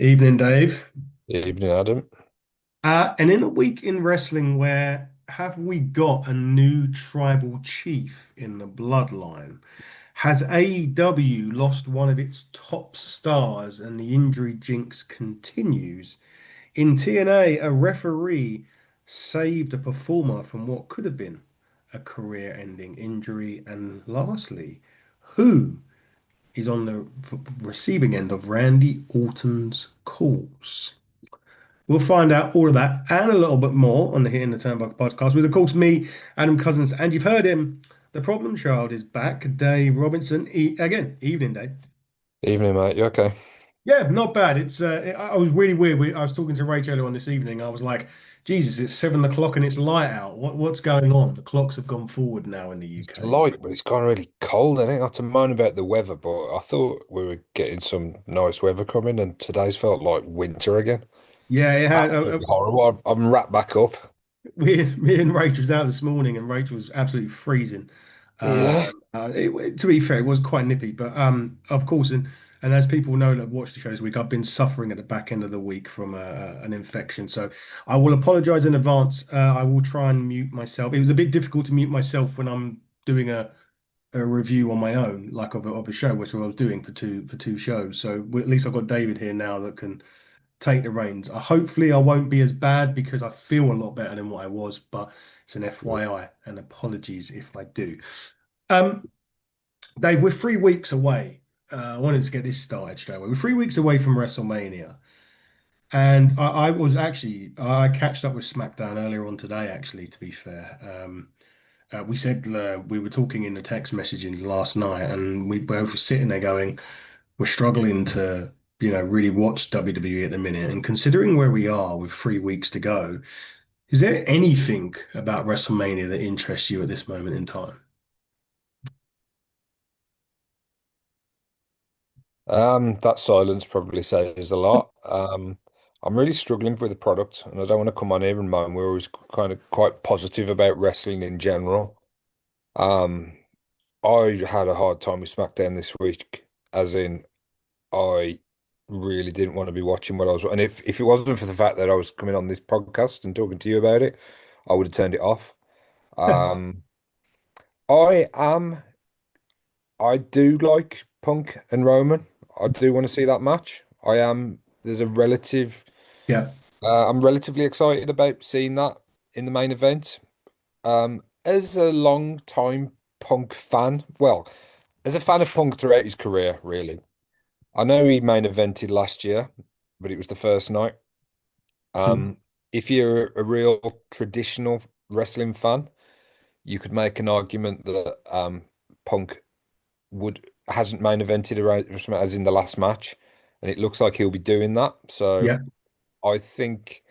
Evening, Dave. Evening, Adam. And in a week in wrestling where have we got a new tribal chief in the bloodline? Has AEW lost one of its top stars and the injury jinx continues? In TNA, a referee saved a performer from what could have been a career-ending injury. And lastly, who is on the receiving end of Randy Orton's calls? We'll find out all of that and a little bit more on the Hitting the Turnbuckle podcast with, of course, me, Adam Cousins, and you've heard him. The problem child is back, Dave Robinson. Again, evening, Dave. Evening, mate. You okay? Yeah, not bad. I was really weird. I was talking to Rachel earlier on this evening. I was like, Jesus, it's 7 o'clock and it's light out. What's going on? The clocks have gone forward now in the It's UK. light, but it's gone really cold. I think not to moan about the weather, but I thought we were getting some nice weather coming, and today's felt like winter again. Yeah, it had. Absolutely horrible. I'm wrapped back up. Me and Rachel was out this morning, and Rachel was absolutely freezing. Yeah. To be fair, it was quite nippy, but of course, and as people know that have watched the show this week, I've been suffering at the back end of the week from an infection. So I will apologise in advance. I will try and mute myself. It was a bit difficult to mute myself when I'm doing a review on my own, like of a show, which I was doing for two shows. So at least I've got David here now that can take the reins. Hopefully, I won't be as bad because I feel a lot better than what I was, but it's an FYI and apologies if I do. Um, Dave, we're 3 weeks away. I wanted to get this started straight away. We're 3 weeks away from WrestleMania. And I was actually, I catched up with SmackDown earlier on today, actually, to be fair. We said we were talking in the text messaging last night, and we both were sitting there going, we're struggling to, really watch WWE at the minute. And considering where we are with 3 weeks to go, is there anything about WrestleMania that interests you at this moment in time? That silence probably says a lot. I'm really struggling with the product, and I don't want to come on here and moan. We're always kind of quite positive about wrestling in general. Um, I had a hard time with SmackDown this week, as in I really didn't want to be watching what I was, and if it wasn't for the fact that I was coming on this podcast and talking to you about it, I would have turned it off. Um, I am, I do like Punk and Roman. I do want to see that match. There's a relative, Yeah, I'm relatively excited about seeing that in the main event. As a long time Punk fan, well, as a fan of Punk throughout his career, really. I know he main evented last year, but it was the first night. Um, if you're a real traditional wrestling fan, you could make an argument that Punk would hasn't main evented around as in the last match, and it looks like he'll be doing that. So yeah. I think,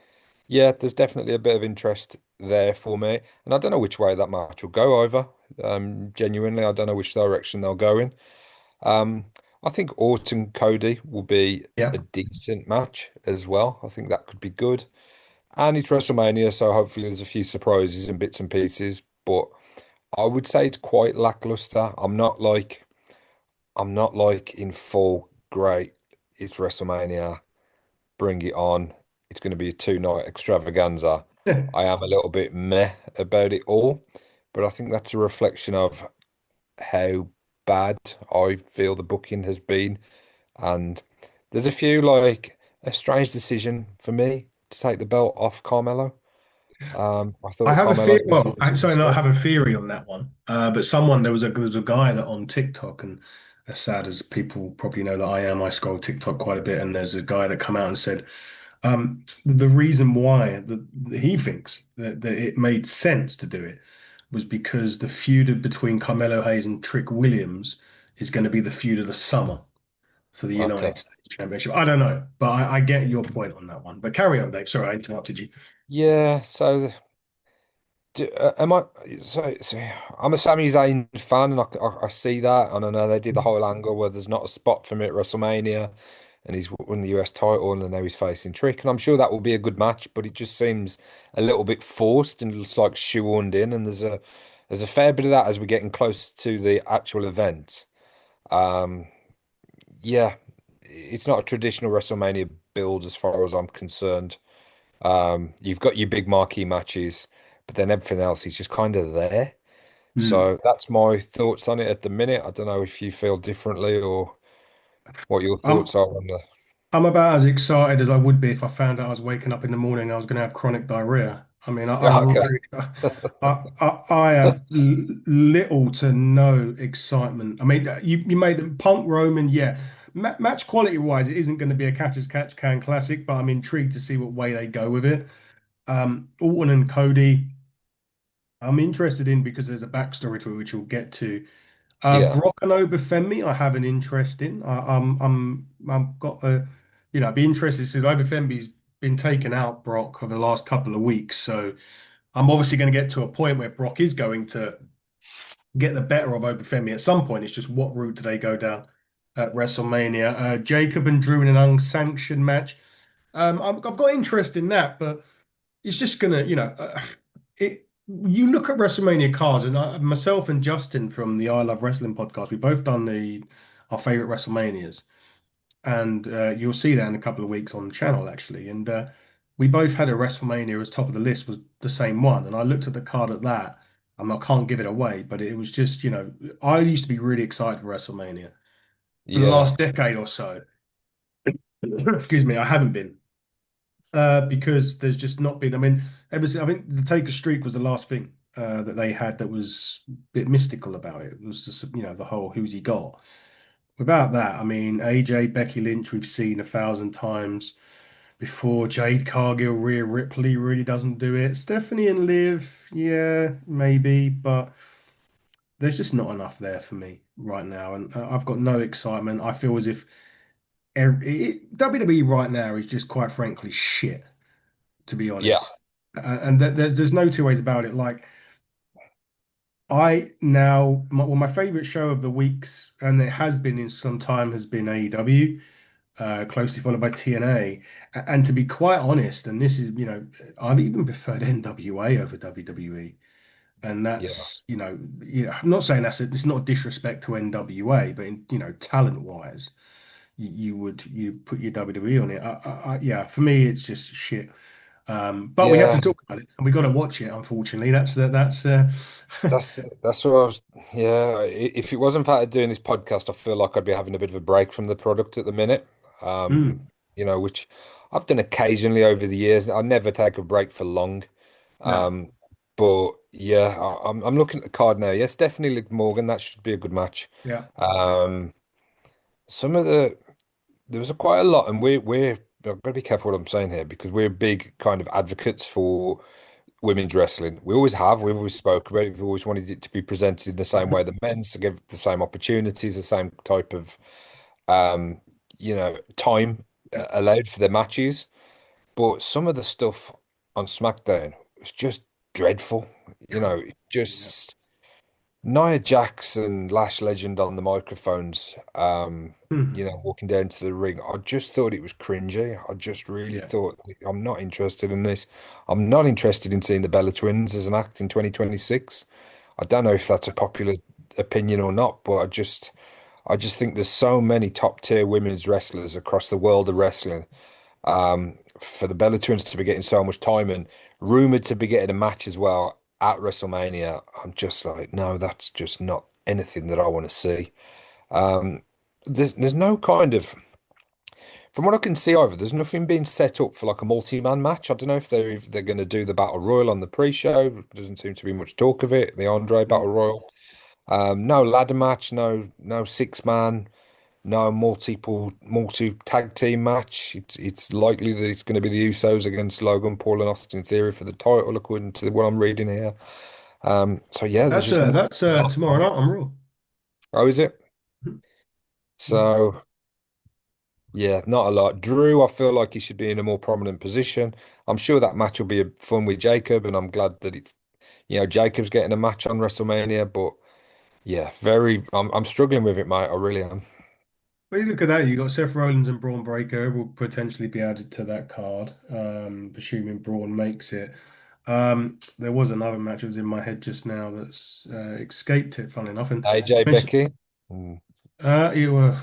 yeah, there's definitely a bit of interest there for me, and I don't know which way that match will go over. Genuinely, I don't know which direction they'll go in. Um, I think Orton Cody will be a Yeah. decent match as well. I think that could be good. And it's WrestleMania, so hopefully there's a few surprises and bits and pieces. But I would say it's quite lackluster. I'm not like in full great. It's WrestleMania. Bring it on. It's going to be a two-night extravaganza. I am a little bit meh about it all, but I think that's a reflection of how bad I feel the booking has been. And there's a few like a strange decision for me to take the belt off Carmelo. I I thought have a Carmelo theory. was Well, doing some sorry, no, I stuff. have a theory on that one. But someone there was a guy that on TikTok, and as sad as people probably know that I am, I scroll TikTok quite a bit, and there's a guy that come out and said, the reason why that he thinks that it made sense to do it was because the feud between Carmelo Hayes and Trick Williams is going to be the feud of the summer for the Okay. United States Championship. I don't know, but I get your point on that one. But carry on, Dave. Sorry, I interrupted you. Yeah, so am I? So I'm a Sami Zayn fan, and I see that, and I know they did the whole angle where there's not a spot for him at WrestleMania, and he's won the US title, and now he's facing Trick, and I'm sure that will be a good match, but it just seems a little bit forced and it's like shoehorned in, and there's a fair bit of that as we're getting close to the actual event. Um, yeah, it's not a traditional WrestleMania build as far as I'm concerned. You've got your big marquee matches, but then everything else is just kind of there. Hmm. So that's my thoughts on it at the minute. I don't know if you feel differently or what your I'm thoughts are on the. I'm about as excited as I would be if I found out I was waking up in the morning and I was going to have chronic diarrhea. I mean, I Okay. really, I have little to no excitement. I mean, you made Punk Roman, yeah. Match quality wise, it isn't going to be a catch as catch can classic, but I'm intrigued to see what way they go with it. Orton and Cody, I'm interested in because there's a backstory to it, which we'll get to. Yeah. Brock and Obafemi, I have an interest in. I've got a, I'd be interested since Obafemi's been taken out, Brock, for the last couple of weeks. So I'm obviously going to get to a point where Brock is going to get the better of Obafemi at some point. It's just what route do they go down at WrestleMania? Jacob and Drew in an unsanctioned match. I've got interest in that, but it's just gonna, it. You look at WrestleMania cards, and myself and Justin from the I Love Wrestling podcast, we both done the our favorite WrestleManias, and you'll see that in a couple of weeks on the channel actually. And we both had a WrestleMania as top of the list was the same one, and I looked at the card at that. I can't give it away, but it was just, I used to be really excited for WrestleMania. For the Yeah. last decade or so, excuse me, I haven't been. Because there's just not been. I mean, I think the Taker streak was the last thing that they had that was a bit mystical about it. It was just, the whole who's he got. Without that, I mean, AJ, Becky Lynch, we've seen 1,000 times before. Jade Cargill, Rhea Ripley really doesn't do it. Stephanie and Liv, yeah, maybe, but there's just not enough there for me right now, and I've got no excitement. I feel as if WWE right now is just quite frankly shit, to be Yeah. honest. And there's no two ways about it. Like I now, my favorite show of the weeks, and it has been in some time, has been AEW, closely followed by TNA. And to be quite honest, and this is, I've even preferred NWA over WWE. And Yeah. that's, I'm not saying it's not disrespect to NWA, but in, talent wise, you put your WWE on it. Yeah, for me, it's just shit. But we have to Yeah. talk about it, and we got to watch it. Unfortunately, that's That's what I was. Yeah, if it wasn't for doing this podcast, I feel like I'd be having a bit of a break from the product at the minute. Um, mm, which I've done occasionally over the years. I never take a break for long. no, Um, but yeah, I'm looking at the card now. Yes, definitely Liv Morgan. That should be a good match. yeah, Um, some of the there was quite a lot, and I've got to be careful what I'm saying here because we're big kind of advocates for women's wrestling. We always have. We've always spoke about it. We've always wanted it to be presented in the same way the men's to give the same opportunities, the same type of um, time allowed for their matches. But some of the stuff on SmackDown was just dreadful. yeah. Just Nia Jax and Lash Legend on the microphones, Mm, walking down to the ring. I just thought it was cringy. I just really yeah. thought I'm not interested in this. I'm not interested in seeing the Bella Twins as an act in 2026. I don't know if that's a popular opinion or not, but I just think there's so many top tier women's wrestlers across the world of wrestling. For the Bella Twins to be getting so much time and rumored to be getting a match as well at WrestleMania, I'm just like, no, that's just not anything that I want to see. Um, there's no kind of, from what I can see either, there's nothing being set up for like a multi-man match. I don't know if they're going to do the Battle Royal on the pre-show. Doesn't seem to be much talk of it. The Andre Mm. Battle Royal. No ladder match. No six man. No multi tag team match. It's likely that it's going to be the Usos against Logan Paul and Austin Theory for the title, according to what I'm reading here. So yeah, there's That's just not that's a lot tomorrow on night it. on Raw. Oh, is it? Mm. So yeah, not a lot. Drew, I feel like he should be in a more prominent position. I'm sure that match will be fun with Jacob, and I'm glad that Jacob's getting a match on WrestleMania. But yeah, I'm struggling with it, mate. I really am. When you look at that, you got Seth Rollins and Braun Breaker will potentially be added to that card, assuming Braun makes it. There was another match that was in my head just now that's escaped it, fun enough. And AJ mention, Becky. Mm. you were,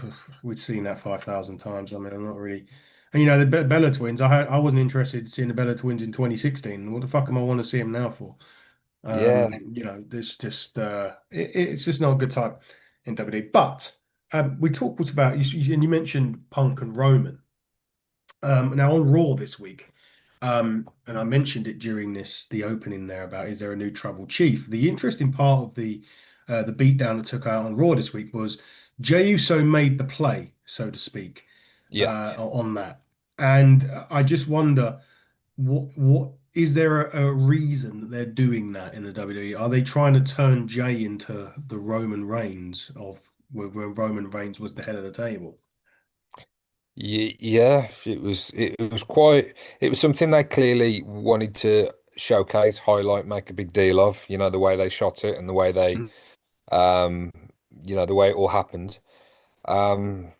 we'd seen that 5,000 times. I mean, I'm not really. And the Bella twins, I wasn't interested in seeing the Bella twins in 2016. What the fuck am I want to see them now for? Yeah, This just it's just not a good time in WWE. But we talked about and you mentioned Punk and Roman. Now on Raw this week, and I mentioned it during the opening there about is there a new Tribal Chief? The interesting part of the beatdown that took out on Raw this week was Jey Uso made the play, so to speak, yeah. on that, and I just wonder what is there a reason that they're doing that in the WWE? Are they trying to turn Jey into the Roman Reigns of when Roman Reigns was the head of the table? Yeah, it was something they clearly wanted to showcase, highlight, make a big deal of, the way they shot it and the way they Mm. um the way it all happened. Um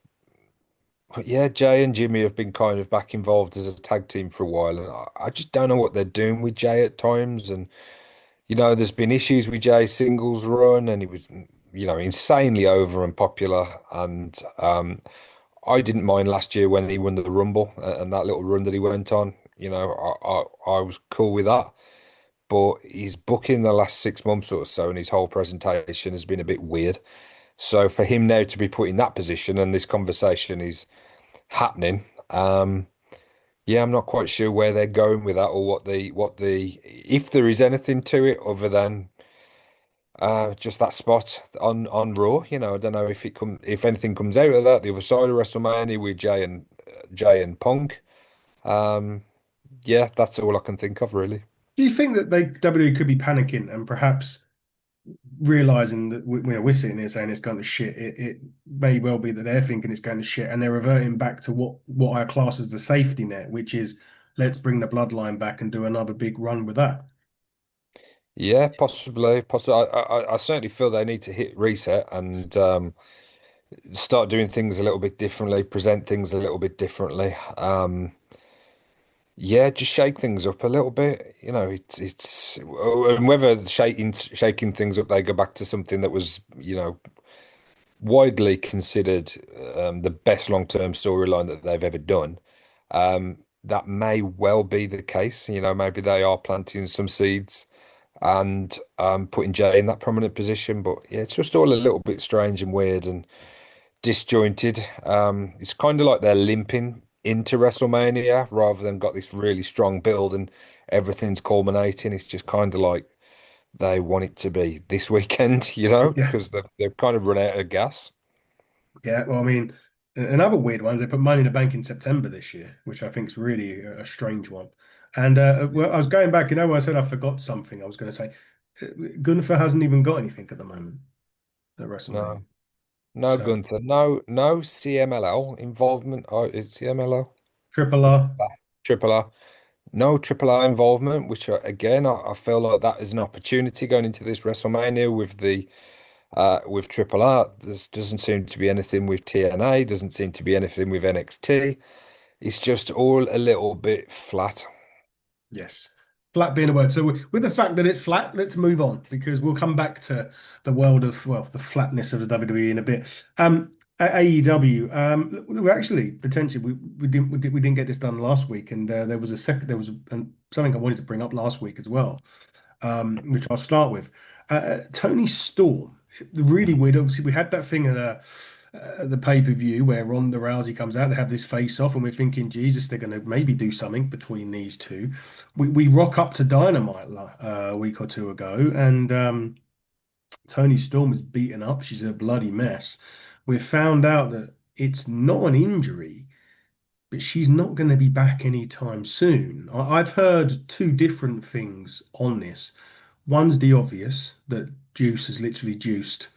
but yeah, Jay and Jimmy have been kind of back involved as a tag team for a while, and I just don't know what they're doing with Jay at times. And there's been issues with Jay's singles run, and he was insanely over and popular. And I didn't mind last year when he won the Rumble and that little run that he went on. I was cool with that. But his booking the last 6 months or so and his whole presentation has been a bit weird. So for him now to be put in that position and this conversation is happening, yeah, I'm not quite sure where they're going with that or what the if there is anything to it other than just that spot on Raw. I don't know if anything comes out of that, the other side of WrestleMania with Jay and Punk. Um, yeah, that's all I can think of really. Do you think that they WWE could be panicking and perhaps realizing that we're sitting here saying it's going to shit? It may well be that they're thinking it's going to shit, and they're reverting back to what I class as the safety net, which is let's bring the bloodline back and do another big run with that. Yeah, possibly, possibly. I certainly feel they need to hit reset and start doing things a little bit differently, present things a little bit differently. Yeah, just shake things up a little bit. And whether shaking things up, they go back to something that was, widely considered the best long-term storyline that they've ever done. That may well be the case. Maybe they are planting some seeds and putting Jay in that prominent position. But yeah, it's just all a little bit strange and weird and disjointed. It's kind of like they're limping into WrestleMania rather than got this really strong build and everything's culminating. It's just kind of like they want it to be this weekend, Yeah. because they've kind of run out of gas. Yeah, well, I mean, another weird one, they put Money in the Bank in September this year, which I think is really a strange one. And well, I was going back, when I said I forgot something, I was going to say Gunther hasn't even got anything at the moment at WrestleMania. No, no So Gunther, no CMLL involvement. Oh, is CMLL Triple or R, Triple R? No Triple R involvement, which again, I feel like that is an opportunity going into this WrestleMania with Triple R. There doesn't seem to be anything with TNA, doesn't seem to be anything with NXT. It's just all a little bit flat. yes. Flat being a word. So with the fact that it's flat, let's move on because we'll come back to the world of, well, the flatness of the WWE in a bit. AEW. We actually potentially we didn't get this done last week, and there was something I wanted to bring up last week as well, which I'll start with. Tony Storm. Really weird. Obviously, we had that thing at the pay-per-view where Ronda Rousey comes out. They have this face-off, and we're thinking, Jesus, they're going to maybe do something between these two. We rock up to Dynamite a week or two ago, and Tony Storm is beaten up. She's a bloody mess. We've found out that it's not an injury, but she's not going to be back anytime soon. I've heard two different things on this. One's the obvious that Juice has literally juiced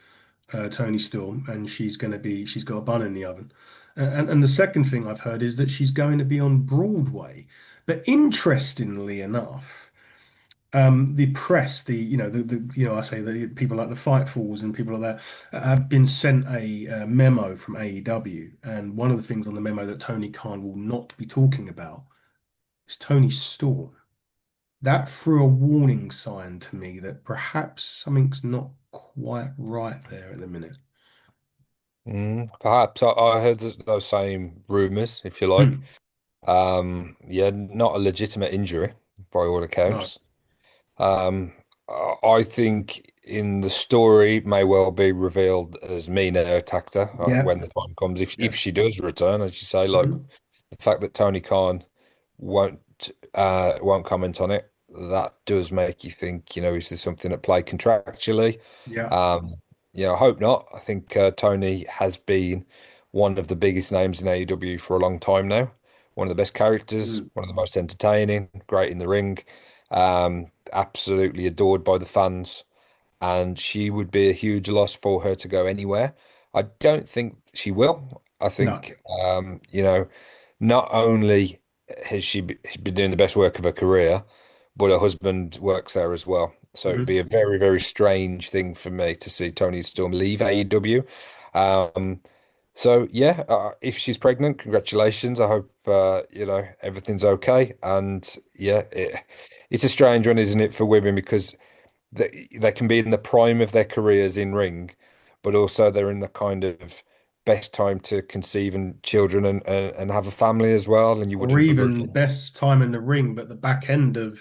Tony Storm, and she's got a bun in the oven. And the second thing I've heard is that she's going to be on Broadway. But interestingly enough, the press, I say the people like the Fightfuls and people like that have been sent a memo from AEW, and one of the things on the memo that Tony Khan will not be talking about is Tony Storm. That threw a warning sign to me that perhaps something's not quite right there at the minute. Perhaps I heard those same rumors, if you like. Hmm. Yeah, not a legitimate injury by all No. accounts. Um, I think in the story it may well be revealed as Mina attacked her Yeah. when the time comes. If Yeah. she does return, as you say, like Mhm. the fact that Tony Khan won't comment on it, that does make you think, is there something at play contractually? Yeah. Um, I hope not. I think Tony has been one of the biggest names in AEW for a long time now. One of the best characters, Mm. one of the most entertaining, great in the ring, absolutely adored by the fans, and she would be a huge loss for her to go anywhere. I don't think she will. I No. think, not only has been doing the best work of her career, but her husband works there as well. So it'd be Mhm. a very, very strange thing for me to see Tony Storm leave AEW. Um, so yeah, if she's pregnant, congratulations. I hope everything's okay. And yeah, it's a strange one, isn't it, for women because they can be in the prime of their careers in ring, but also they're in the kind of best time to conceive and children and have a family as well. And you Or wouldn't even begrudge. best time in the ring, but the back end of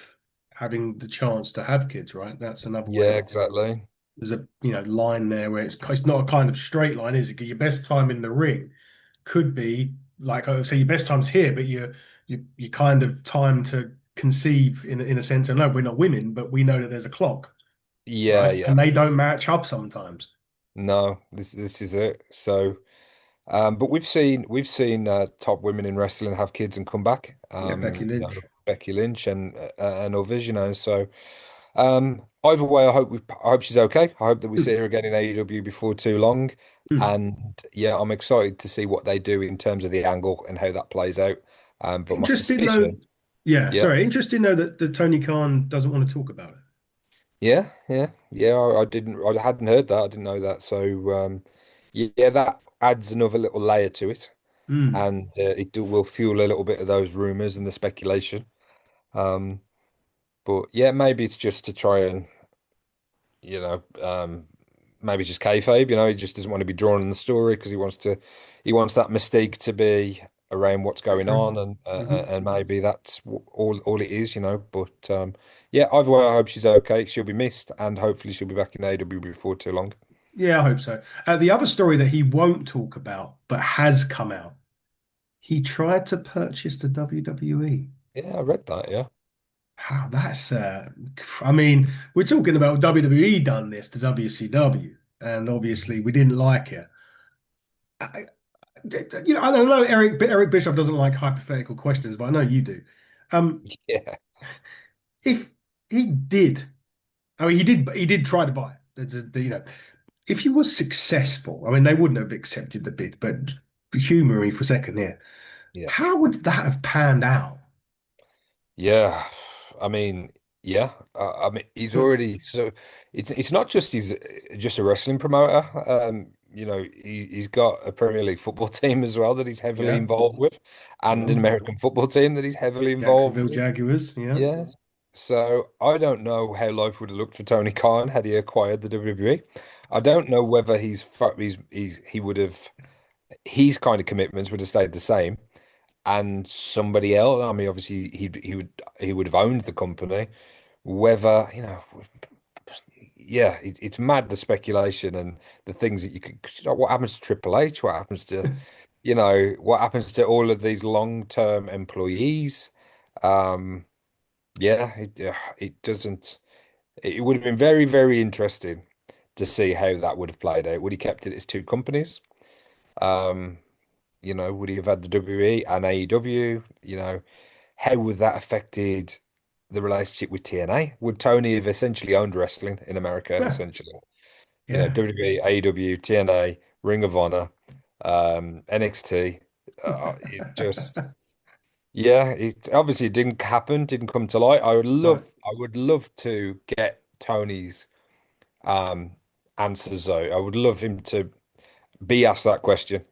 having the chance to have kids, right? That's another way Yeah, of exactly. there's a line there where it's not a kind of straight line, is it? Because your best time in the ring could be like I would say your best time's here, but you kind of time to conceive in a sense. I know we're not women, but we know that there's a clock, Yeah, right? yeah. And they don't match up sometimes. No, this is it. So. But we've seen top women in wrestling have kids and come back. Yeah, Becky Lynch. Becky Lynch and others. So either way, I hope she's okay. I hope that we see her again in AEW before too long. And yeah, I'm excited to see what they do in terms of the angle and how that plays out. But my Interesting though. suspicion, Yeah, yeah, sorry. Interesting though that Tony Khan doesn't want to talk about it. yeah. I hadn't heard that. I didn't know that. So yeah, that adds another little layer to it. Mm. And will fuel a little bit of those rumors and the speculation. Um, but yeah, maybe it's just to try and maybe just kayfabe. He just doesn't want to be drawn in the story because he wants that mystique to be around what's Very going true. on, and Hmm. maybe that's all it is. But yeah, either way, I hope she's okay. She'll be missed, and hopefully she'll be back in AW before too long. Yeah, I hope so. The other story that he won't talk about but has come out, he tried to purchase the WWE. Yeah, I read that. Yeah, How that's I mean, we're talking about WWE done this to WCW, and obviously we didn't like it. I, I don't know, Eric Bischoff doesn't like hypothetical questions, but I know you do. Um, yeah, if he did, I mean, he did try to buy it. If he was successful, I mean, they wouldn't have accepted the bid, but humor me for a second here. yeah. How would that have panned out? Yeah, I mean, yeah. I mean, he's already so it's not just he's just a wrestling promoter. He's got a Premier League football team as well that he's heavily Yeah. involved with, and an Well, American football team that he's heavily involved Jacksonville with. Jaguars. Yeah. Yes. So I don't know how life would have looked for Tony Khan had he acquired the WWE. I don't know whether he would have his kind of commitments would have stayed the same and somebody else. I mean, obviously he would have owned the company. Whether, yeah, it's mad the speculation and the things that you could. What happens to Triple H? What happens to, what happens to all of these long-term employees? Um, yeah, it doesn't. It would have been very, very interesting to see how that would have played out. Would he kept it as two companies? Um, would he have had the WWE and AEW? How would that affected the relationship with TNA? Would Tony have essentially owned wrestling in America, Yeah. essentially? Yeah. WWE, AEW, TNA, Ring of Honor, NXT. Yeah, it obviously didn't happen, didn't come to light. No. I would love to get Tony's um, answers though. I would love him to be asked that question.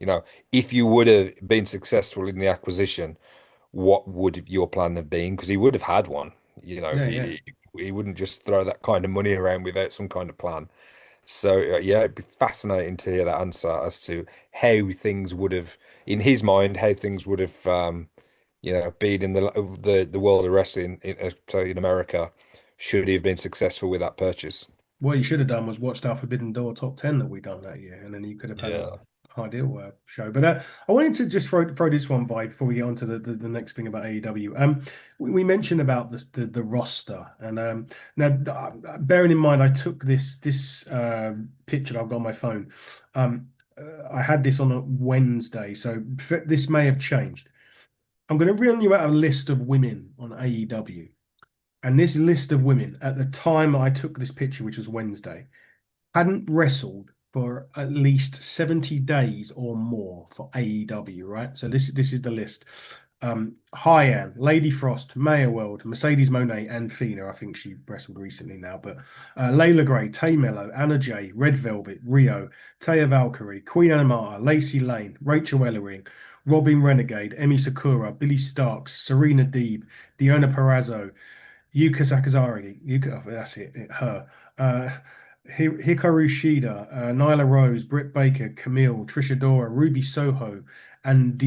If you would have been successful in the acquisition, what would your plan have been? Because he would have had one. Yeah. Yeah. He wouldn't just throw that kind of money around without some kind of plan. So yeah, it'd be fascinating to hear that answer as to how things would have, in his mind, how things would have being the world of wrestling in America, should he have been successful with that purchase? What you should have done was watched our Forbidden Door top 10 that we done that year, and then you could have had an Yeah. ideal show. But I wanted to just throw this one by before we get on to the next thing about AEW. We mentioned about the roster, and now bearing in mind, I took this picture that I've got on my phone. I had this on a Wednesday, so this may have changed. I'm going to run you out a list of women on AEW. And this list of women at the time I took this picture, which was Wednesday, hadn't wrestled for at least 70 days or more for AEW, right? So this is the list. Hyan, Lady Frost, Maya World, Mercedes Monet, and Fina. I think she wrestled recently now, but Layla Gray, Tay Mello, Anna Jay, Red Velvet, Rio, Taya Valkyrie, Queen Animata, Lacey Lane, Rachel Ellering, Robin Renegade, Emi Sakura, Billy Starks, Serena Deeb, Diona Perrazzo, Yuka Sakazari, Yuka, oh, that's her. Uh, Hikaru Shida, Nyla Rose, Britt Baker, Camille, Trisha Dora, Ruby Soho, and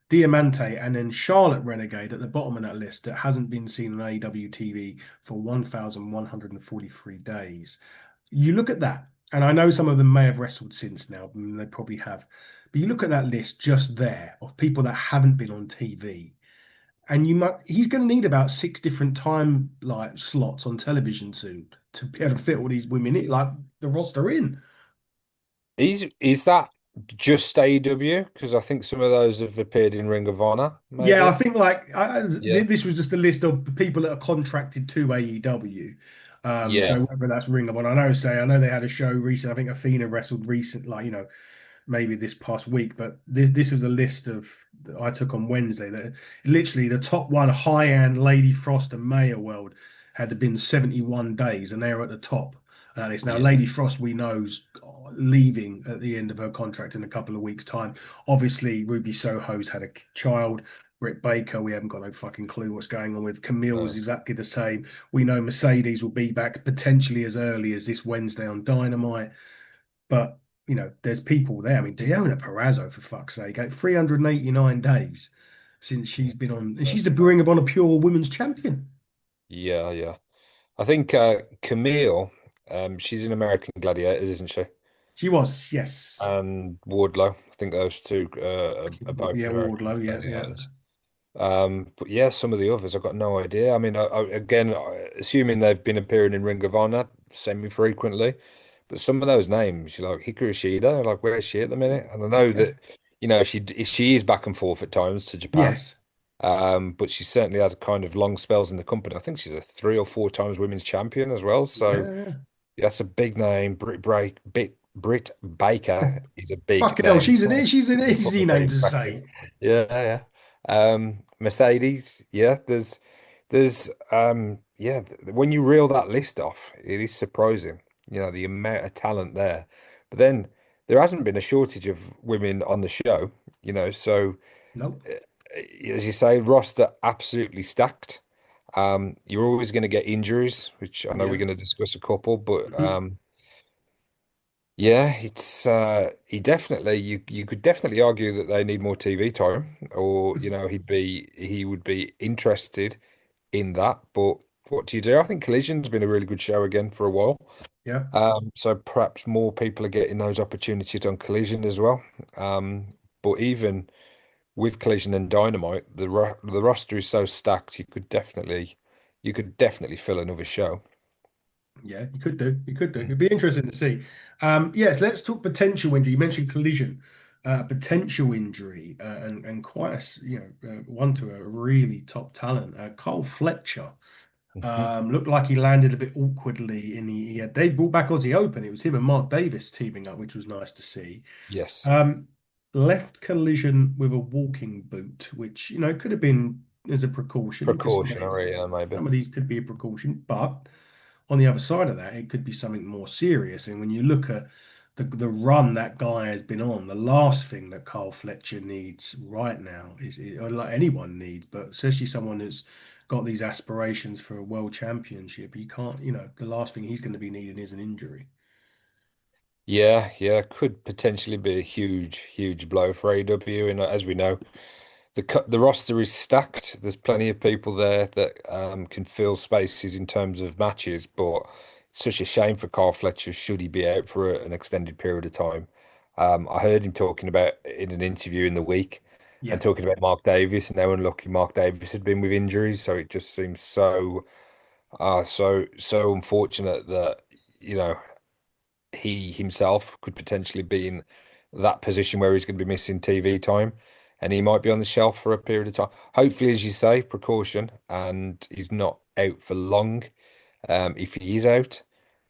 Diamante, and then Charlotte Renegade at the bottom of that list that hasn't been seen on AEW TV for 1,143 days. You look at that, and I know some of them may have wrestled since now, they probably have, but you look at that list just there of people that haven't been on TV and he's going to need about six different time like slots on television soon to be able to fit all these women in, like the roster in. Is that just AEW? Because I think some of those have appeared in Ring of Honor, Yeah, I maybe. think like Yeah. this was just a list of people that are contracted to AEW. So Yeah. whether that's Ring of Honor, I know they had a show recent. I think Athena wrestled recent, like maybe this past week, but this was a list of that I took on Wednesday that literally the top one, High End, Lady Frost, and Maya World had been 71 days, and they are at the top. It's now Yeah. Lady Frost we know's leaving at the end of her contract in a couple of weeks' time. Obviously, Ruby Soho's had a child. Britt Baker, we haven't got no fucking clue what's going on with. Camille's No. exactly the same. We know Mercedes will be back potentially as early as this Wednesday on Dynamite. But there's people there. I mean, Deonna Purrazzo, for fuck's sake, 389 days since she's been on, and she's That's the mad. Ring of Honor Pure Women's Champion. Yeah, yeah. I think Camille, she's in American Gladiators, isn't she? She was, yes. And Wardlow. I think those two are both Yeah, in American Wardlow, yeah, yeah. Gladiators. But yeah, some of the others, I've got no idea. I mean, again, assuming they've been appearing in Ring of Honor semi-frequently, but some of those names, you like Hikaru Shida, like where is she at the minute? And I know Yeah. that, she is back and forth at times to Japan. Yes. But she's certainly had kind of long spells in the company. I think she's a three or four times women's champion as well. So Yeah, yeah, that's a big name. Britt Baker is a big fucking hell, name. she's an Put easy my name name to back say. in. Yeah, yeah. Mercedes, yeah, when you reel that list off, it is surprising, the amount of talent there. But then there hasn't been a shortage of women on the show, so Nope. as you say, roster absolutely stacked. You're always going to get injuries, which I know we're Yeah. going to discuss a couple, but Mhm. yeah, it's he definitely you could definitely argue that they need more TV time, or he would be interested in that. But what do you do? I think Collision's been a really good show again for a while. Yeah. So perhaps more people are getting those opportunities on Collision as well. But even with Collision and Dynamite, the roster is so stacked, you could definitely fill another show. Yeah, you could do. You could do. It'd be interesting to see. Yes, let's talk potential injury. You mentioned collision, potential injury, and quite one to a really top talent. Cole Fletcher Mhm. looked like he landed a bit awkwardly in they brought back Aussie Open. It was him and Mark Davis teaming up, which was nice to see. Yes, Um, Left collision with a walking boot, which could have been as a precaution because precautionary, yeah, maybe. some of these could be a precaution, but on the other side of that, it could be something more serious. And when you look at the run that guy has been on, the last thing that Carl Fletcher needs right now or like anyone needs, but especially someone that's got these aspirations for a world championship, you can't, the last thing he's going to be needing is an injury. Yeah, yeah, could potentially be a huge, huge blow for AEW. And as we know, the roster is stacked. There's plenty of people there that can fill spaces in terms of matches, but it's such a shame for Carl Fletcher should he be out for an extended period of time. I heard him talking about in an interview in the week and Yeah. talking about Mark Davis and how unlucky Mark Davis had been with injuries. So it just seems so unfortunate that you know he himself could potentially be in that position where he's going to be missing TV time and he might be on the shelf for a period of time. Hopefully, as you say, precaution and he's not out for long if he is out.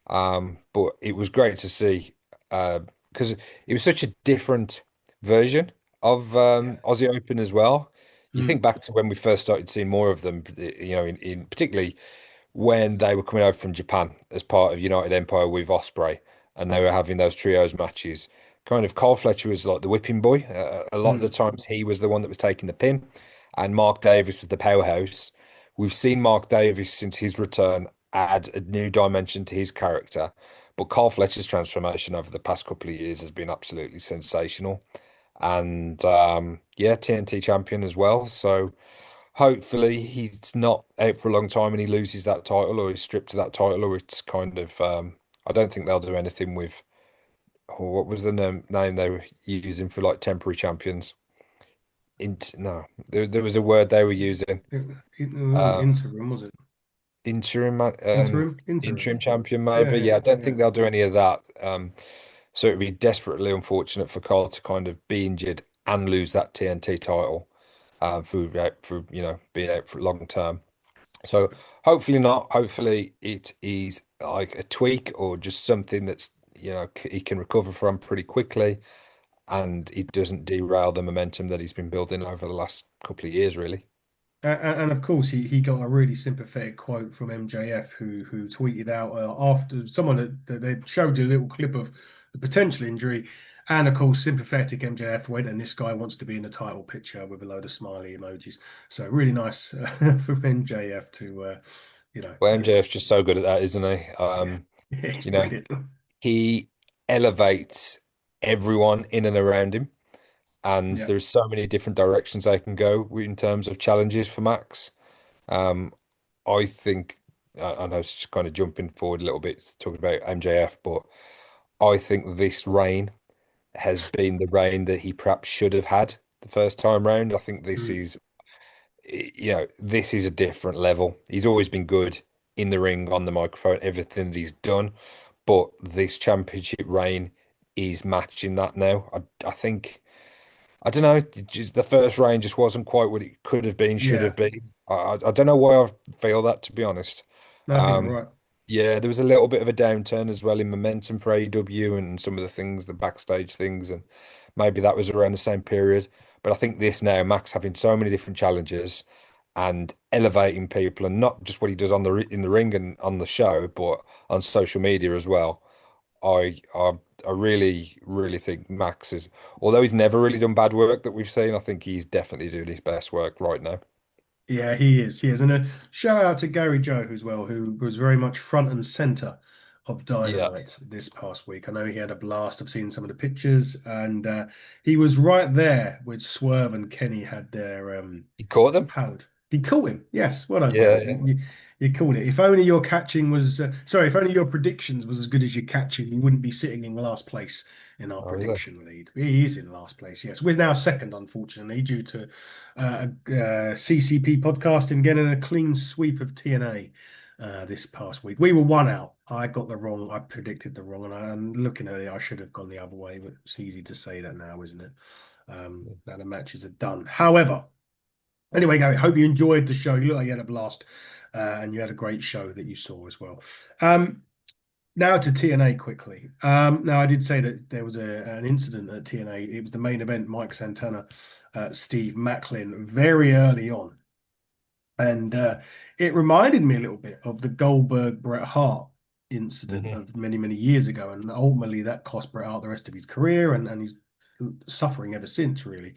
But it was great to see because it was such a different version of Yeah. Aussie Open as well. You think Mm, back to when we first started seeing more of them, in particularly when they were coming over from Japan as part of United Empire with Osprey, and they were having those trios matches. Kind of Carl Fletcher was like the whipping boy. A lot of the mm. times he was the one that was taking the pin, and Mark Davis was the powerhouse. We've seen Mark Davis since his return add a new dimension to his character, but Carl Fletcher's transformation over the past couple of years has been absolutely sensational. And yeah, TNT champion as well. So hopefully he's not out for a long time and he loses that title or he's stripped of that title or it's kind of I don't think they'll do anything with what was the name they were using for like temporary champions. No, there was a word they were using. It wasn't Um, interim, was it? interim Interim. champion Yeah, maybe. yeah, Yeah, I don't yeah. think they'll do any of that. So it'd be desperately unfortunate for Carl to kind of be injured and lose that TNT title for being out for long term. So hopefully not. Hopefully it is like a tweak or just something that's he can recover from pretty quickly, and it doesn't derail the momentum that he's been building over the last couple of years, really. And of course, he got a really sympathetic quote from MJF, who tweeted out after someone that they showed you a little clip of the potential injury, and of course, sympathetic MJF went, and this guy wants to be in the title picture with a load of smiley emojis. So really nice from MJF to Well, MJF's just so good at that, isn't he? yeah, yeah, he's You know, brilliant. he elevates everyone in and around him, and Yeah. there's so many different directions they can go in terms of challenges for Max. Um, I think I know it's just kind of jumping forward a little bit talking about MJF, but I think this reign has been the reign that he perhaps should have had the first time round. I think Mm. this is a different level. He's always been good in the ring, on the microphone, everything that he's done, but this championship reign is matching that now. I think. I don't know. Just the first reign just wasn't quite what it could have been, should have Yeah. been. I don't know why I feel that, to be honest. No, I think you're Um, right. yeah, there was a little bit of a downturn as well in momentum for AEW and some of the things, the backstage things, and maybe that was around the same period. But I think this now, Max having so many different challenges and elevating people, and not just what he does in the ring and on the show, but on social media as well. I I I really think Max is, although he's never really done bad work that we've seen, I think he's definitely doing his best work right now. Yeah, he is. He is. And a shout out to Gary Joe as well, who was very much front and center of Yeah, Dynamite this past week. I know he had a blast. I've seen some of the pictures, and he was right there with Swerve and Kenny had their he caught them. Howard. He caught him. Yes. Well done, Yeah, Gary. yeah. You called it. If only your catching was, sorry, if only your predictions was as good as your catching, you wouldn't be sitting in last place in our Oh, is it? prediction lead. He is in last place. Yes. We're now second, unfortunately, due to CCP podcasting getting a clean sweep of TNA this past week. We were one out. I got the wrong. I predicted the wrong, and I'm looking at it. I should have gone the other way, but it's easy to say that now, isn't it? Now the matches are done. However, anyway, Gary, hope you enjoyed the show. You look like you had a blast, and you had a great show that you saw as well. Now to TNA quickly. Now I did say that there was an incident at TNA. It was the main event, Mike Santana, Steve Macklin, very early on, and it reminded me a little bit of the Goldberg Bret Hart incident Hmm. of many years ago, and ultimately that cost Bret Hart the rest of his career, and he's suffering ever since, really.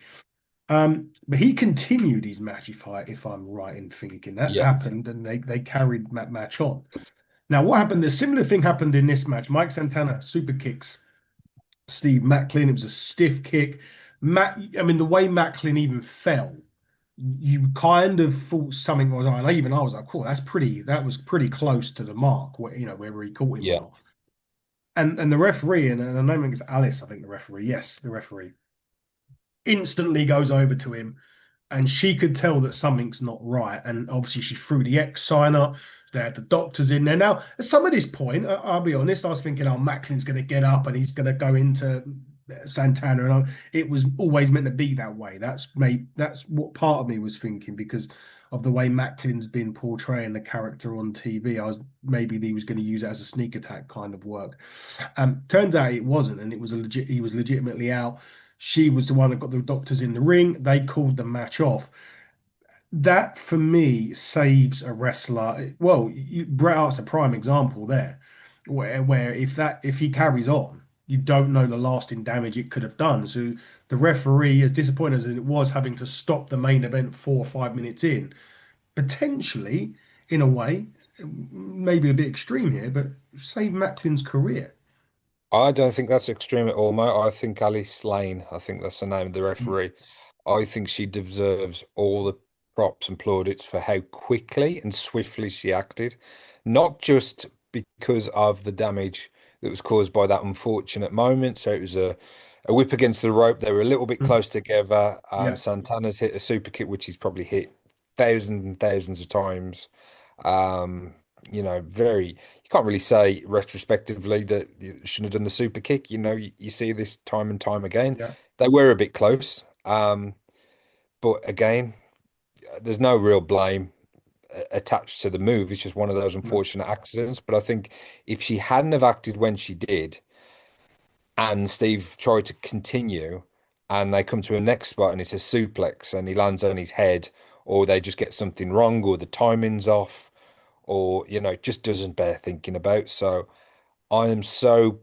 But he continued his matchy fight, if I'm right in thinking that Yeah. happened, and they carried that match on. Now, what happened? The similar thing happened in this match. Mike Santana super kicks Steve Macklin. It was a stiff kick. I mean, the way Macklin even fell. you kind of thought something was on. Even I was like, cool, that was pretty close to the mark, where, whether he caught him or Yeah. not. And the referee, and the name is Alice, I think the referee, yes, the referee, instantly goes over to him, and she could tell that something's not right. And obviously, she threw the X sign up. They had the doctors in there. Now, at some of this point, I'll be honest, I was thinking, oh, Macklin's going to get up and he's going to go into Santana, and it was always meant to be that way. That's what part of me was thinking, because of the way Macklin's been portraying the character on TV. I was maybe he was going to use it as a sneak attack kind of work. Turns out it wasn't, and it was a legit. He was legitimately out. She was the one that got the doctors in the ring. They called the match off. That for me saves a wrestler. Well, Bret Hart's a prime example there, where if he carries on, you don't know the lasting damage it could have done. So the referee, as disappointing as it was, having to stop the main event 4 or 5 minutes in, potentially, in a way, maybe a bit extreme here, but save Macklin's career. I don't think that's extreme at all, mate. I think Alice Lane, I think that's the name of the Mm, referee. I think she deserves all the props and plaudits for how quickly and swiftly she acted, not just because of the damage that was caused by that unfortunate moment. So it was a whip against the rope. They were a little bit mm. close together. Yeah, Santana's hit a super kick, which he's probably hit thousands and thousands of times. Um, very, you can't really say retrospectively that you shouldn't have done the super kick. You see this time and time again. yeah, They were a bit close. But again, there's no real blame attached to the move. It's just one of those no, unfortunate accidents. But I think if she hadn't have acted when she did, and Steve tried to continue, and they come to a next spot and it's a suplex and he lands on his head, or they just get something wrong, or the timing's off, or it just doesn't bear thinking about. So I am so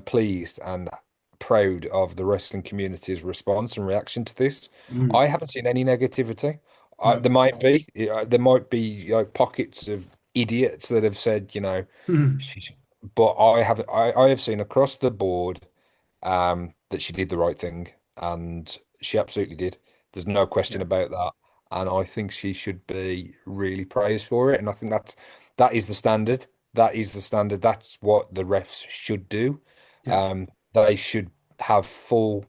pleased and proud of the wrestling community's response and reaction to this. mm, I haven't seen any negativity. no. There might be pockets of idiots that have said, she should, but I have seen across the board that she did the right thing, and she absolutely did. There's no question Yeah, about that, and I think she should be really praised for it. And I think that is the standard. That is the standard. That's what the refs should do. yeah, They should have full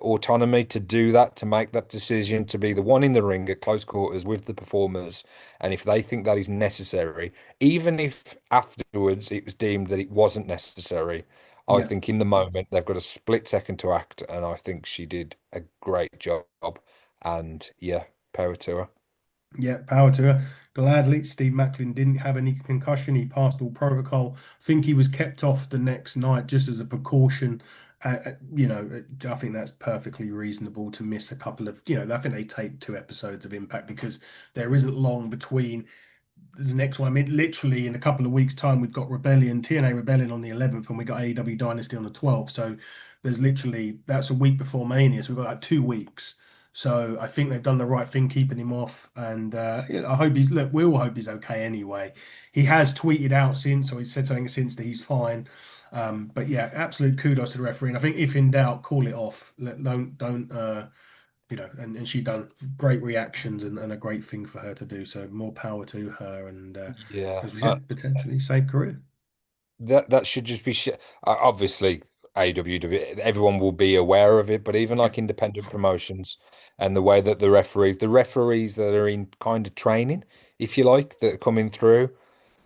autonomy to do that, to make that decision, to be the one in the ring at close quarters with the performers. And if they think that is necessary, even if afterwards it was deemed that it wasn't necessary, I yeah. think in the moment they've got a split second to act. And I think she did a great job. And yeah, power to her. Yeah, power to her. Gladly, Steve Macklin didn't have any concussion. He passed all protocol. I think he was kept off the next night just as a precaution. I think that's perfectly reasonable to miss a couple of, I think they taped 2 episodes of Impact because there isn't long between the next one. I mean, literally in a couple of weeks' time, we've got TNA Rebellion on the 11th, and we got AEW Dynasty on the 12th. So that's a week before Mania. So we've got like 2 weeks. So I think they've done the right thing keeping him off. And I hope we all hope he's okay anyway. He has tweeted out since, or he said something since that he's fine. But yeah, absolute kudos to the referee. And I think if in doubt, call it off. Don't, and she done great reactions, and a great thing for her to do. So more power to her, and Yeah. as we said, potentially save career. That should just be shit. Obviously, AEW, everyone will be aware of it, but even Yeah. like independent promotions and the way that the referees that are in kind of training, if you like, that are coming through,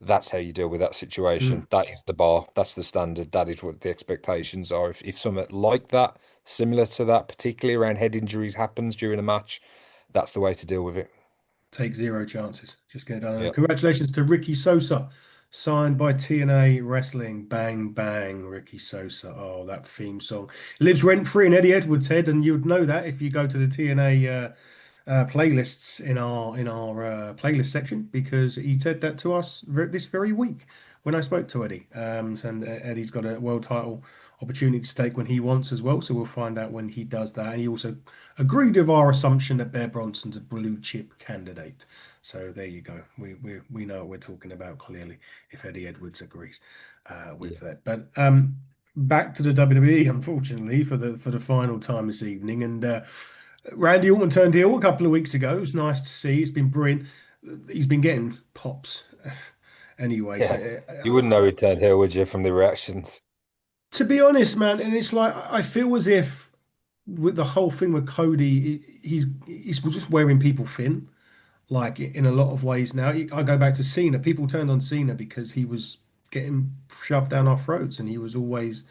that's how you deal with that situation. Mm. That is the bar. That's the standard. That is what the expectations are. If something like that, similar to that, particularly around head injuries, happens during a match, that's the way to deal with it. Take zero chances. Just get it done. And Yeah. congratulations to Ricky Sosa, signed by TNA Wrestling. Bang bang, Ricky Sosa. Oh, that theme song lives rent free in Eddie Edwards' head, and you'd know that if you go to the TNA playlists in our playlist section, because he said that to us this very week when I spoke to Eddie. And Eddie's got a world title opportunity to take when he wants as well, so we'll find out when he does that. And he also agreed with our assumption that Bear Bronson's a blue chip candidate. So there you go. We know what we're talking about clearly if Eddie Edwards agrees with Yeah. that. But back to the WWE, unfortunately, for the final time this evening, and. Randy Orton turned heel a couple of weeks ago. It was nice to see. It's been brilliant. He's been getting pops anyway. So Yeah. You wouldn't know he turned heel, would you, from the reactions? to be honest, man, and it's like I feel as if with the whole thing with Cody, he's just wearing people thin. Like in a lot of ways now. I go back to Cena. People turned on Cena because he was getting shoved down our throats, and he was always,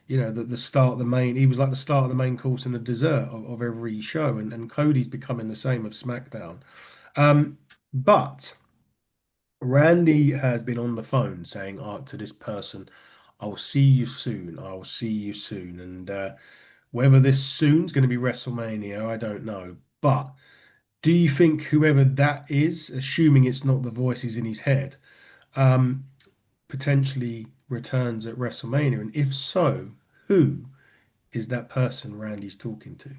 the start, the main. He was like the start of the main course and the dessert of every show. And Cody's becoming the same of SmackDown. But Randy has been on the phone saying to this person, "I'll see you soon. I'll see you soon." And whether this soon's going to be WrestleMania, I don't know. But do you think whoever that is, assuming it's not the voices in his head, um, potentially returns at WrestleMania? And if so, who is that person Randy's talking to?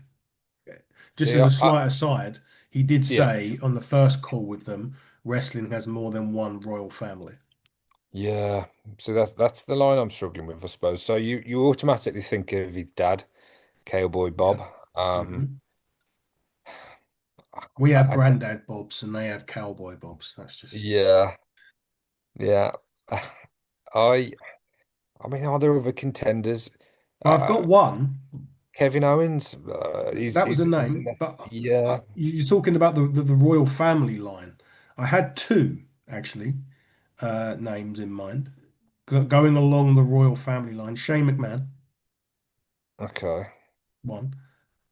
Just See, as a slight aside, he did yeah, say on the first call with them, wrestling has more than one royal family. yeah. So that's the line I'm struggling with, I suppose. So you automatically think of his dad, Cowboy Yeah. Bob. Um, hmm We have I, I granddad bobs and they have cowboy bobs. That's just. yeah, yeah. I I mean, are there other contenders? I've got Uh, one. Kevin Owens, That was a he's in name, the, but yeah. you're talking about the royal family line. I had two actually names in mind going along the royal family line. Shane McMahon, Okay. one,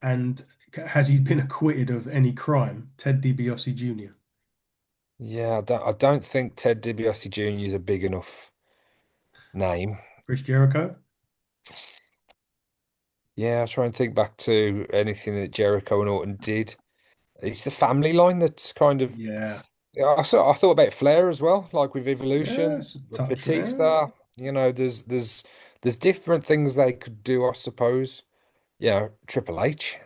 and has he been acquitted of any crime? Ted DiBiase Jr., Yeah, I don't think Ted DiBiase Jr. is a big enough name. Chris Jericho. Yeah, I try and think back to anything that Jericho and Orton did. It's the family line that's kind of. Yeah, Yeah, I thought about Flair as well, like with yeah, Evolution, it's a with touch there. Batista. There's different things they could do, I suppose. Triple H.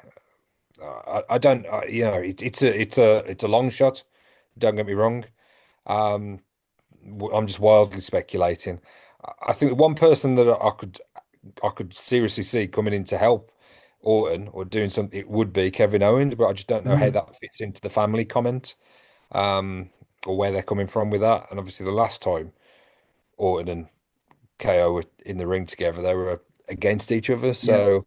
I don't. It's a long shot. Don't get me wrong. Um, I'm just wildly speculating. I think the one person that I could seriously see coming in to help Orton or doing something, it would be Kevin Owens, but I just don't know how Mm, that fits into the family comment, um, or where they're coming from with that. And obviously, the last time Orton and KO were in the ring together, they were against each other, yeah. so.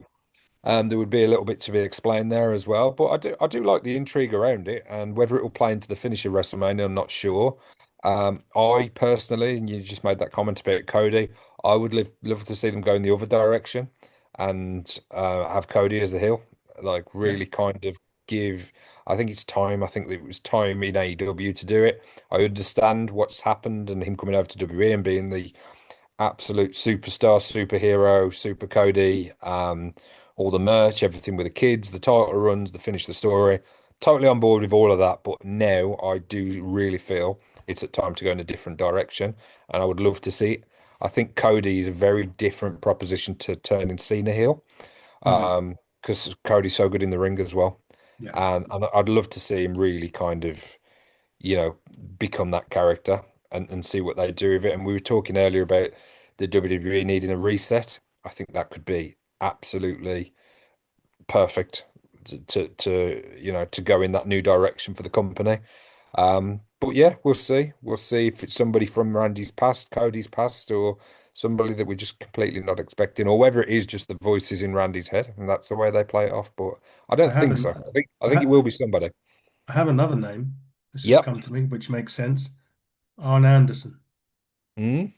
There would be a little bit to be explained there as well, but I do like the intrigue around it, and whether it will play into the finish of WrestleMania, I'm not sure. I personally, and you just made that comment about Cody, I would love to see them go in the other direction and have Cody as the heel, like Yeah. really kind of give. I think it's time. I think it was time in AEW to do it. I understand what's happened and him coming over to WWE and being the absolute superstar, superhero, Super Cody, all the merch, everything with the kids, the title runs, the finish the story. Totally on board with all of that, but now I do really feel it's at time to go in a different direction, and I would love to see it. I think Cody is a very different proposition to turning Cena heel, Mm, because Cody's so good in the ring as well, yeah. and I'd love to see him really kind of you know, become that character and see what they do with it. And we were talking earlier about the WWE needing a reset. I think that could be absolutely perfect to go in that new direction for the company. But yeah, we'll see. We'll see if it's somebody from Randy's past, Cody's past, or somebody that we're just completely not expecting, or whether it is just the voices in Randy's head, and that's the way they play it off. But I I don't think haven't. so. I I, think it ha will be somebody. I have another name that's just Yep. come to me, which makes sense. Arn Anderson. Mm,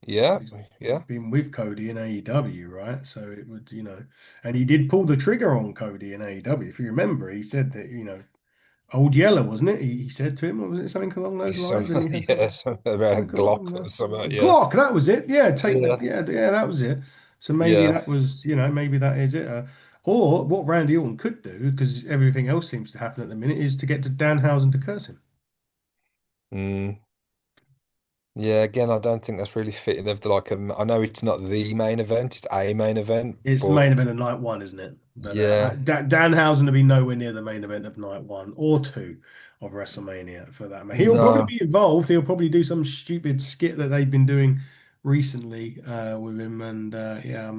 yeah. He's Yeah. been with Cody in AEW, right? So it would, and he did pull the trigger on Cody in AEW. If you remember, he said that, Old Yeller, wasn't it? He said to him, or was it something along those Some lines? And he had yeah, something about a something along Glock or the something. Yeah, Glock. That was it. Yeah, take the yeah, yeah, that was it. So maybe yeah. that was, maybe that is it. Or what Randy Orton could do, because everything else seems to happen at the minute, is to get to Danhausen to curse him. Mm. Yeah, again, I don't think that's really fitting. They've like I know it's not the main event; it's a main event, It's the but main event of night one, isn't it? But yeah, Danhausen will be nowhere near the main event of night one or two of WrestleMania for that man. He'll probably no. be involved. He'll probably do some stupid skit that they've been doing recently with him. And yeah,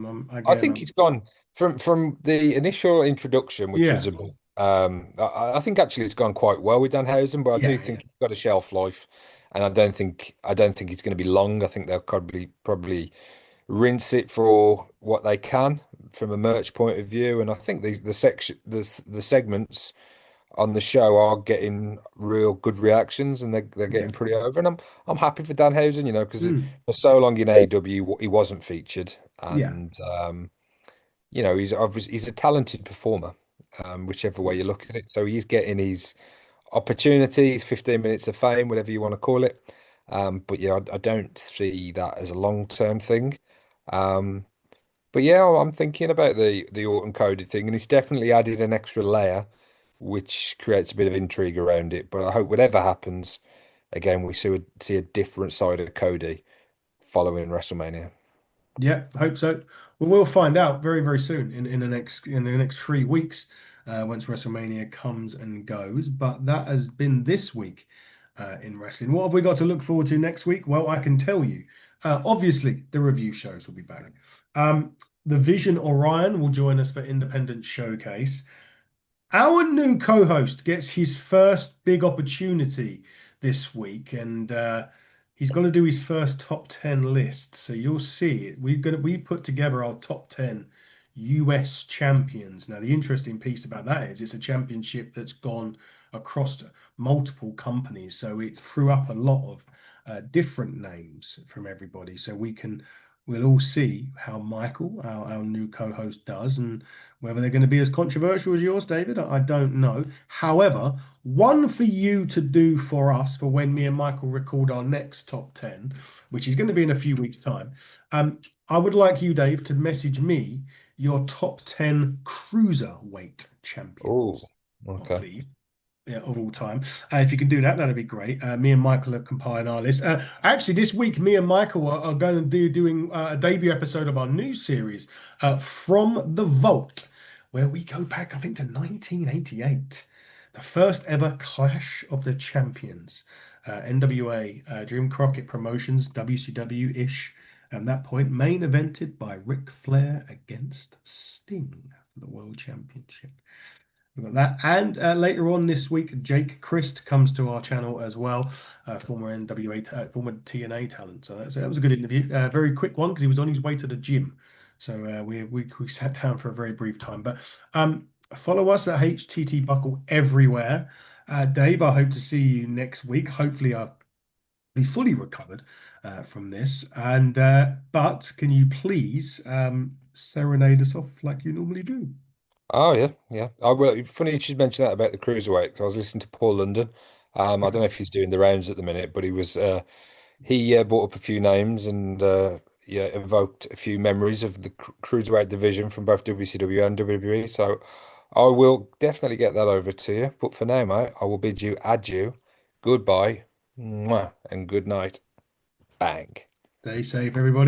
I think I'm it's gone. from the initial introduction, which was Yeah, a bit, I think actually it's gone quite well with Danhausen, but I do yeah, yeah, think it's got a shelf life, and I don't think it's going to be long. I think they'll probably rinse it for what they can from a merch point of view, and I think the segments on the show are getting real good reactions, and they're yeah. getting pretty over. And I'm happy for Danhausen, because Mm, for so long in AEW he wasn't featured, yeah, and he's a talented performer, whichever of way you course. look at it. So he's getting his opportunity, 15 minutes of fame, whatever you want to call it. But yeah, I don't see that as a long-term thing. Um, but yeah, I'm thinking about the autumn coded thing, and it's definitely added an extra layer, which creates a bit of intrigue around it. But I hope whatever happens, again, we see a different side of Cody following WrestleMania. Yeah, I hope so. Well, we'll find out very, very soon in the next 3 weeks, once WrestleMania comes and goes. But that has been this week in wrestling. What have we got to look forward to next week? Well, I can tell you. Obviously, the review shows will be back. Um, the Vision Orion will join us for Independent Showcase. Our new co-host gets his first big opportunity this week, and he's got to do his first top 10 list. So you'll see it. We put together our top 10 US champions. Now, the interesting piece about that is it's a championship that's gone across multiple companies, so it threw up a lot of different names from everybody. So we'll all see how Michael, our new co-host, does, and whether they're going to be as controversial as yours, David, I don't know. However, one for you to do for us for when me and Michael record our next top 10, which is going to be in a few weeks' time. I would like you, Dave, to message me your top 10 cruiserweight Oh, champions of okay. the yeah, of all time. If you can do that, that'd be great. Me and Michael have compiled our list. Actually, this week, me and Michael are going to doing a debut episode of our new series, From the Vault, where we go back, I think, to 1988, the first ever Clash of the Champions, NWA, Jim Crockett Promotions, WCW-ish. At that point, main evented by Ric Flair against Sting for the World Championship. We've got that. And later on this week, Jake Christ comes to our channel as well, former NWA, former TNA talent. So that was a good interview. Very quick one because he was on his way to the gym. So we sat down for a very brief time. But follow us at HTT Buckle everywhere. Dave, I hope to see you next week. Hopefully, I'll be fully recovered from this. And but can you please serenade us off like you normally do? Oh yeah, yeah. Oh well, funny you should mention that about the cruiserweight. 'Cause I was listening to Paul London. I don't know if he's doing the rounds at the minute, but he brought up a few names and yeah, evoked a few memories of the cruiserweight division from both WCW and WWE. So I will definitely get that over to you. But for now, mate, I will bid you adieu, goodbye, mwah, and good night. Bang. Stay safe, everybody.